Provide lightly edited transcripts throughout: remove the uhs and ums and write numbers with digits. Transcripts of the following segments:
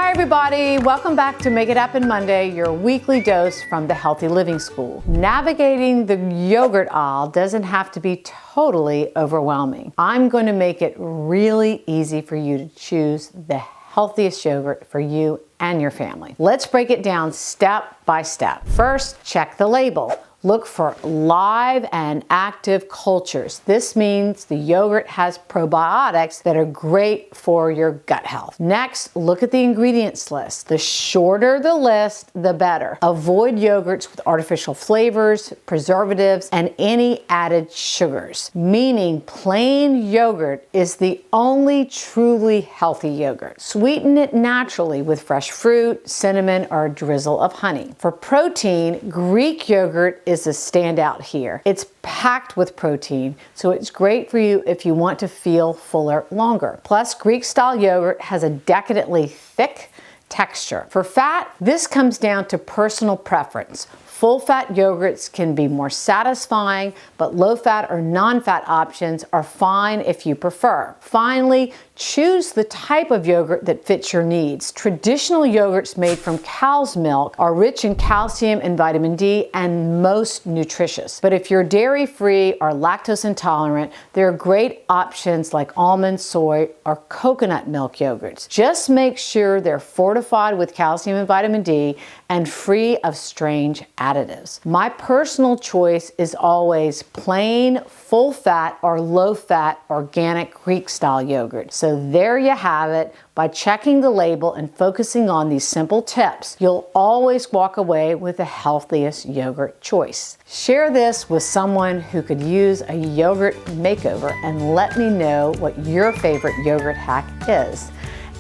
Hi everybody, welcome back to Make It Happen Monday, your weekly dose from the Healthy Living School. Navigating the yogurt aisle doesn't have to be totally overwhelming. I'm going to make it really easy for you to choose the healthiest yogurt for you and your family. Let's break it down step by step. First, check the label. Look for live and active cultures. This means the yogurt has probiotics that are great for your gut health. Next, look at the ingredients list. The shorter the list, the better. Avoid yogurts with artificial flavors, preservatives, and any added sugars, meaning plain yogurt is the only truly healthy yogurt. Sweeten it naturally with fresh fruit, cinnamon, or a drizzle of honey. For protein, Greek yogurt is a standout here. It's packed with protein, so it's great for you if you want to feel fuller longer. Plus, Greek-style yogurt has a decadently thick texture. For fat, this comes down to personal preference. Full-fat yogurts can be more satisfying, but low-fat or non-fat options are fine if you prefer. Finally, choose the type of yogurt that fits your needs. Traditional yogurts made from cow's milk are rich in calcium and vitamin D and most nutritious. But if you're dairy-free or lactose intolerant, there are great options like almond, soy, or coconut milk yogurts. Just make sure they're fortified with calcium and vitamin D and free of strange additives. My personal choice is always plain, full-fat or low-fat organic Greek-style yogurt. So there you have it. By checking the label and focusing on these simple tips, you'll always walk away with the healthiest yogurt choice. Share this with someone who could use a yogurt makeover and let me know what your favorite yogurt hack is.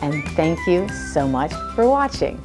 And thank you so much for watching.